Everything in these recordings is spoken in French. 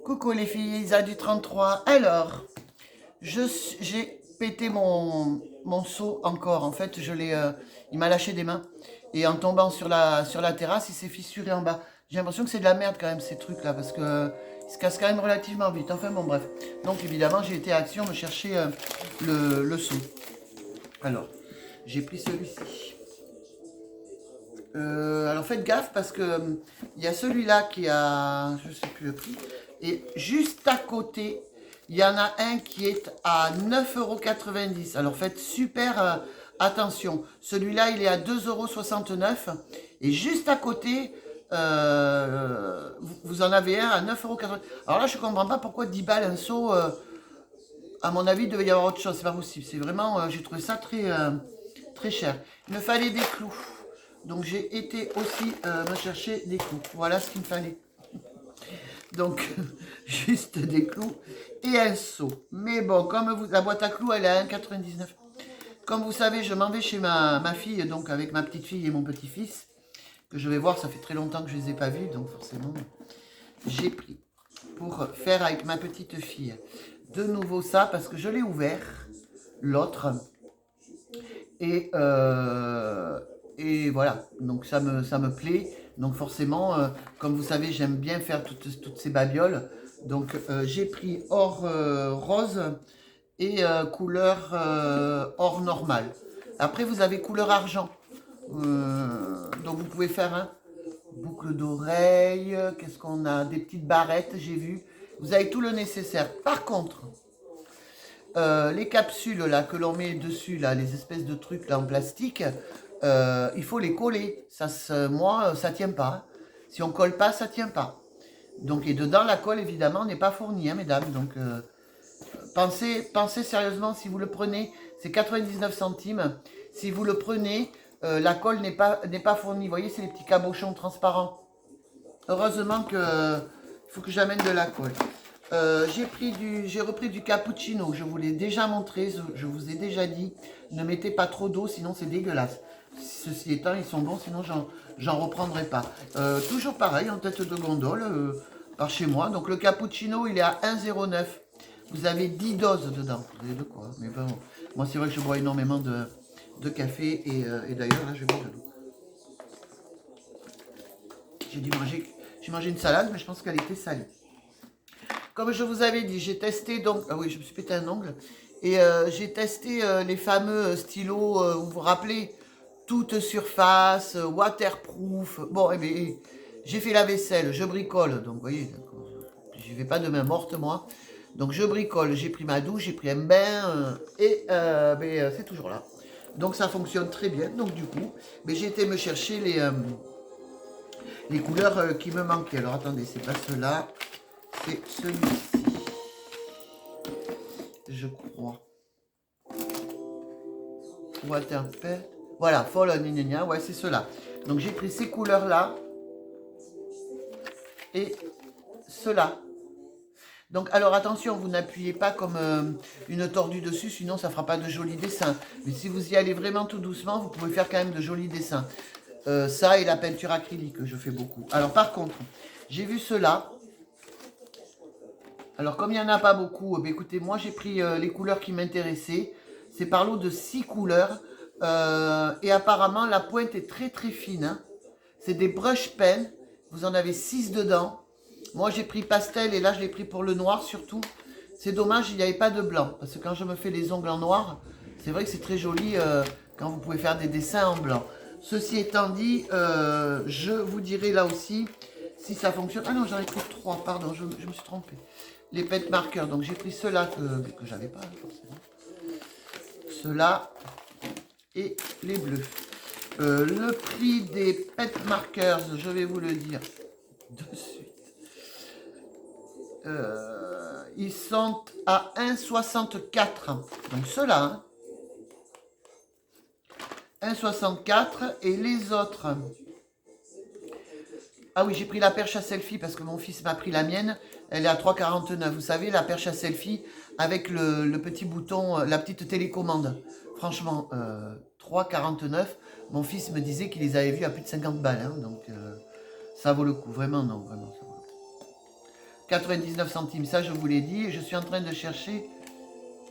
Coucou les filles, Isa du 33. Alors, j'ai pété mon seau encore. En fait, il m'a lâché des mains. Et en tombant sur la terrasse, il s'est fissuré en bas. J'ai l'impression que c'est de la merde quand même ces trucs-là, parce que ils se cassent quand même relativement vite. Enfin bon, bref. Donc évidemment, j'ai été à Action me chercher le seau. Alors, j'ai pris celui-ci. Alors faites gaffe parce que il y a celui-là qui a, je sais plus le prix, et juste à côté, il y en a un qui est à 9,90 €. Alors faites super attention. Celui-là, il est à 2,69 € et juste à côté, vous en avez un à 9,90 €. Alors là, je comprends pas pourquoi 10 balles un seau. À mon avis, il devait y avoir autre chose. C'est pas possible. C'est vraiment, j'ai trouvé ça très cher. Il me fallait des clous. Donc j'ai été aussi me chercher des clous. Voilà ce qu'il me fallait. Donc juste des clous et un seau. Mais bon, la boîte à clous, elle est à 1,99 €. Comme vous savez, je m'en vais chez ma fille, donc avec ma petite fille et mon petit-fils, que je vais voir, ça fait très longtemps que je ne les ai pas vus, donc forcément, j'ai pris pour faire avec ma petite fille de nouveau ça, parce que je l'ai ouvert, l'autre, et, euh, et voilà, donc ça me plaît. Donc forcément, comme vous savez, j'aime bien faire toutes ces babioles. Donc j'ai pris or rose et couleur or normal. Après, vous avez couleur argent. Donc vous pouvez faire un boucle d'oreille. Qu'est-ce qu'on a? Des petites barrettes, j'ai vu. Vous avez tout le nécessaire. Par contre, les capsules là que l'on met dessus, là, les espèces de trucs là en plastique, il faut les coller. Moi, ça tient pas, hein. Si on colle pas, ça tient pas. Donc, et dedans, la colle évidemment n'est pas fournie, hein, mesdames. Donc, pensez sérieusement si vous le prenez, c'est 99 centimes. Si vous le prenez, la colle n'est pas fournie. Vous voyez, c'est les petits cabochons transparents. Heureusement que il faut que j'amène de la colle. J'ai repris du cappuccino. Je vous l'ai déjà montré, je vous ai déjà dit, ne mettez pas trop d'eau, sinon c'est dégueulasse. Ceci étant, ils sont bons, sinon j'en reprendrai pas. Toujours pareil, en tête de gondole, par chez moi. Donc le cappuccino, il est à 1,09 €. Vous avez 10 doses dedans. Vous avez de quoi. Mais bon, moi c'est vrai que je bois énormément de café et d'ailleurs là je vais boire de l'eau. J'ai mangé une salade, mais je pense qu'elle était salée. Comme je vous avais dit, j'ai testé donc. Ah oui, je me suis pété un ongle. Et j'ai testé les fameux stylos, vous vous rappelez, toute surface, waterproof. Bon, eh bien, j'ai fait la vaisselle, je bricole. Donc, vous voyez, je ne vais pas de main morte, moi. Donc, je bricole. J'ai pris ma douche, j'ai pris un bain, c'est toujours là. Donc, ça fonctionne très bien. Donc, du coup, mais j'ai été me chercher les couleurs qui me manquaient. Alors, attendez, c'est pas ceux-là, c'est celui-ci, je crois. Waterpet. Voilà, Fall on ouais, c'est ceux-là. Donc j'ai pris ces couleurs-là et ceux-là. Donc alors attention, vous n'appuyez pas comme une tordue dessus, sinon ça ne fera pas de jolis dessins. Mais si vous y allez vraiment tout doucement, vous pouvez faire quand même de jolis dessins. Ça et la peinture acrylique, je fais beaucoup. Alors par contre, j'ai vu ceux-là. Alors comme il n'y en a pas beaucoup, écoutez, moi j'ai pris les couleurs qui m'intéressaient. C'est par lot de 6 couleurs. Et apparemment la pointe est très fine, hein. C'est des brush pens. Vous en avez 6 dedans. Moi j'ai pris pastel et là je l'ai pris pour le noir surtout. C'est dommage, il n'y avait pas de blanc. Parce que quand je me fais les ongles en noir, c'est vrai que c'est très joli quand vous pouvez faire des dessins en blanc. Ceci étant dit, je vous dirai là aussi si ça fonctionne. Ah non, j'en ai pris 3, pardon, je me suis trompée. Les pet marqueurs, donc j'ai pris ceux-là que j'avais pas forcément. Ceux-là et les bleus. Le prix des pet markers, je vais vous le dire de suite. Ils sont à 1,64. Donc ceux-là, hein. 1,64 et les autres. Ah oui, j'ai pris la perche à selfie parce que mon fils m'a pris la mienne. Elle est à 3,49. Vous savez, la perche à selfie avec le petit bouton, la petite télécommande. Franchement, 3,49. Mon fils me disait qu'il les avait vus à plus de 50 balles, hein, donc ça vaut le coup. Vraiment, non, vraiment, ça vaut le coup. 99 centimes, ça je vous l'ai dit. Et je suis en train de chercher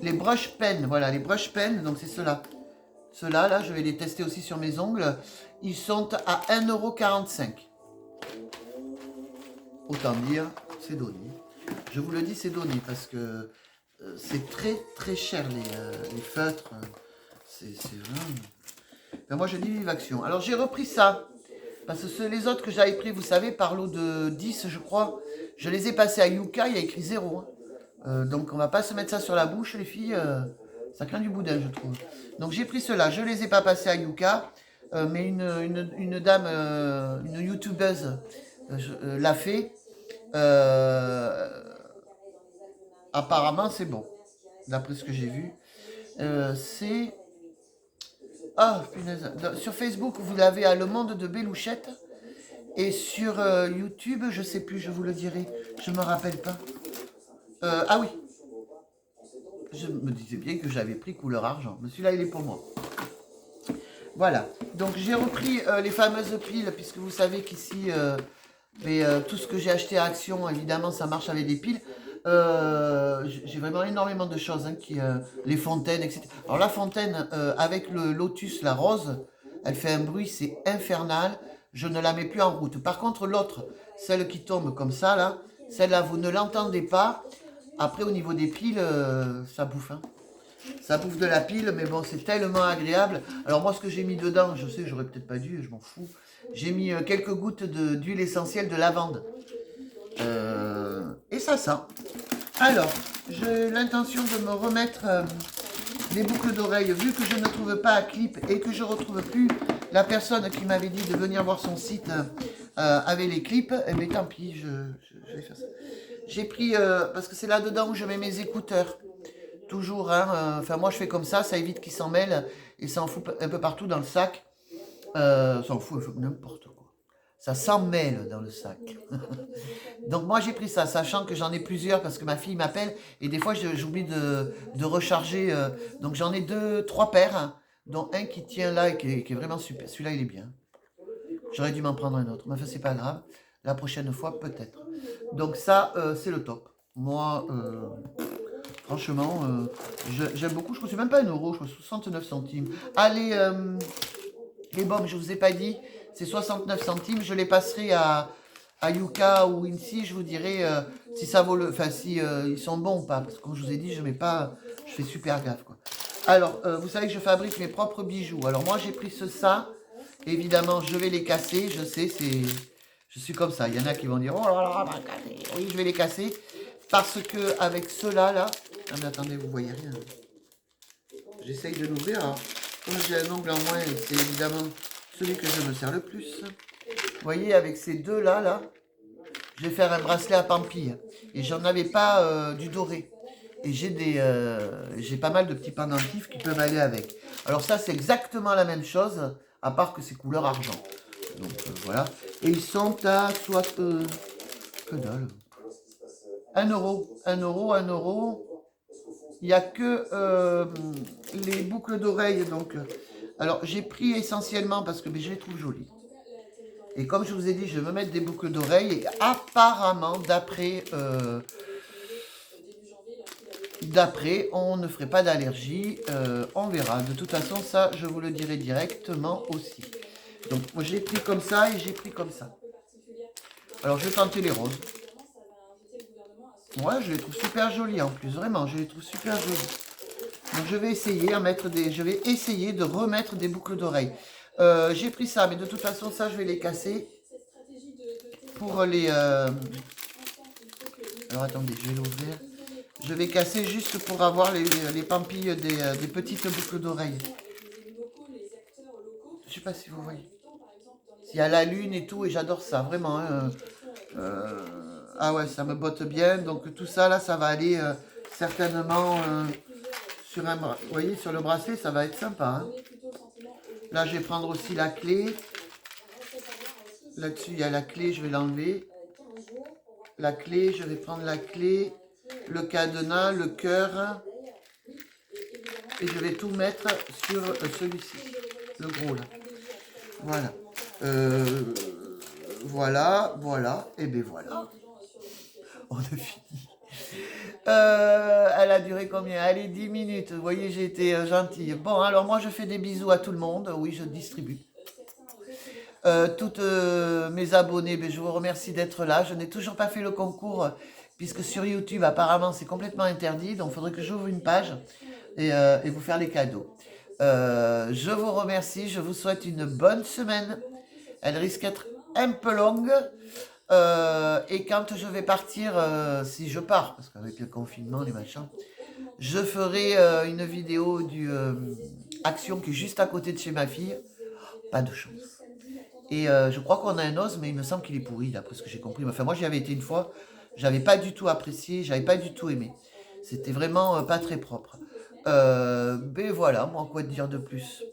les brush pens. Voilà, les brush pens, donc c'est ceux-là. Ceux-là, là, je vais les tester aussi sur mes ongles. Ils sont à 1,45 €. Autant dire, c'est donné. Je vous le dis, c'est donné parce que c'est très très cher les feutres. C'est vraiment... Ben, moi je dis vive action. Alors j'ai repris ça. Parce que les autres que j'avais pris, vous savez, par lot de 10, je crois, je les ai passés à Yuka, il y a écrit 0. Donc on va pas se mettre ça sur la bouche, les filles. Ça craint du boudin, je trouve. Donc j'ai pris ceux-là. Je les ai pas passés à Yuka. Mais une dame, une youtubeuse l'a fait. Apparemment, c'est bon. D'après ce que j'ai vu. C'est... Ah, punaise. Sur Facebook, vous l'avez à Le Monde de Bélouchette. Et sur YouTube, je sais plus, je vous le dirai. Je me rappelle pas. Ah oui. Je me disais bien que j'avais pris couleur argent. Mais celui-là, il est pour moi. Voilà. Donc, j'ai repris les fameuses piles, puisque vous savez qu'ici, tout ce que j'ai acheté à Action, évidemment, ça marche avec des piles. J'ai vraiment énormément de choses, les fontaines, etc. Alors la fontaine avec le lotus, la rose, elle fait un bruit, c'est infernal. Je ne la mets plus en route. Par contre, l'autre, celle qui tombe comme ça, là, celle-là, vous ne l'entendez pas. Après, au niveau des piles, ça bouffe. Ça bouffe de la pile, mais bon, c'est tellement agréable. Alors moi, ce que j'ai mis dedans, je sais, j'aurais peut-être pas dû, je m'en fous. J'ai mis quelques gouttes d'huile essentielle de lavande. Et ça sent. Alors, j'ai l'intention de me remettre des boucles d'oreilles, vu que je ne trouve pas à clip et que je ne retrouve plus la personne qui m'avait dit de venir voir son site avec les clips. Eh bien, tant pis, je vais faire ça. J'ai pris, parce que c'est là-dedans où je mets mes écouteurs. Toujours, enfin moi je fais comme ça évite qu'ils s'en mêlent et ça en fout un peu partout dans le sac. Ça en fout n'importe quoi. Ça s'en mêle dans le sac. Donc moi j'ai pris ça, sachant que j'en ai plusieurs parce que ma fille m'appelle et des fois j'oublie de recharger. Donc j'en ai 3 paires, dont un qui tient là et qui est vraiment super. Celui-là il est bien. J'aurais dû m'en prendre un autre, mais enfin c'est pas grave. La prochaine fois peut-être. Donc ça c'est le top. Moi, franchement, j'aime beaucoup. Je ne même pas 1 €, je crois 69 centimes. Allez, les bombes, je ne vous ai pas dit, c'est 69 centimes. Je les passerai à Yuka ou Insi, je vous dirai si ça vaut le... Enfin, si ils sont bons ou pas. Parce que comme je vous ai dit, je mets pas... Je fais super gaffe, quoi. Alors, vous savez que je fabrique mes propres bijoux. Alors moi, j'ai pris ça. Évidemment, je vais les casser. Je sais, c'est... Je suis comme ça. Il y en a qui vont dire, oh là là, oui, je vais les casser. Parce que avec ceux-là, là... Ah, mais attendez, vous voyez rien. J'essaye de l'ouvrir. Alors, comme j'ai un ongle en moins, c'est évidemment celui que je me sers le plus. Vous voyez, avec ces deux-là, là, je vais faire un bracelet à pampille. Et j'en avais pas du doré. Et j'ai pas mal de petits pendentifs qui peuvent aller avec. Alors ça, c'est exactement la même chose, à part que c'est couleur argent. Donc voilà. Et ils sont à soit... que dalle. 1 €. 1 €, 1 €. Il n'y a que les boucles d'oreilles. Donc, alors, j'ai pris essentiellement parce que je les trouve jolies. Et comme je vous ai dit, je vais me mettre des boucles d'oreilles. Et apparemment, d'après, on ne ferait pas d'allergie. On verra. De toute façon, ça, je vous le dirai directement aussi. Donc, moi, j'ai pris comme ça et j'ai pris comme ça. Alors, je vais tenter les roses. Ouais, je les trouve super jolies en plus. Vraiment, je les trouve super jolies. Donc, je vais essayer de remettre des boucles d'oreilles. J'ai pris ça, mais de toute façon, ça, je vais les casser. Pour les... Alors, attendez, je vais l'ouvrir. Je vais casser juste pour avoir les pampilles des petites boucles d'oreilles. Je sais pas si vous voyez. Il y a la lune et tout, et j'adore ça, vraiment. Ah ouais, ça me botte bien. Donc tout ça, là, ça va aller certainement sur un... Vous voyez, sur le bracelet, ça va être sympa. Là, je vais prendre aussi la clé. Là-dessus, il y a la clé, je vais l'enlever. La clé, je vais prendre la clé, le cadenas, le cœur. Et je vais tout mettre sur celui-ci, le gros là. Voilà. Voilà. Et bien voilà. Oh, on a fini. Elle a duré combien? Allez, 10 minutes. Vous voyez, j'ai été gentille. Bon, alors moi, je fais des bisous à tout le monde. Oui, je distribue. Toutes mes abonnés, ben, je vous remercie d'être là. Je n'ai toujours pas fait le concours, puisque sur YouTube, apparemment, c'est complètement interdit. Donc, il faudrait que j'ouvre une page et vous faire les cadeaux. Je vous remercie. Je vous souhaite une bonne semaine. Elle risque d'être un peu longue. Et quand je vais partir, si je pars, parce qu'avec le confinement, les machins, je ferai une vidéo du Action qui est juste à côté de chez ma fille. Pas de chance. Et je crois qu'on a un os, mais il me semble qu'il est pourri, d'après ce que j'ai compris. Enfin, moi, j'y avais été une fois, j'avais pas du tout apprécié, j'avais pas du tout aimé. C'était vraiment pas très propre. Ben voilà, moi, quoi te dire de plus?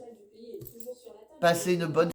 Passez une bonne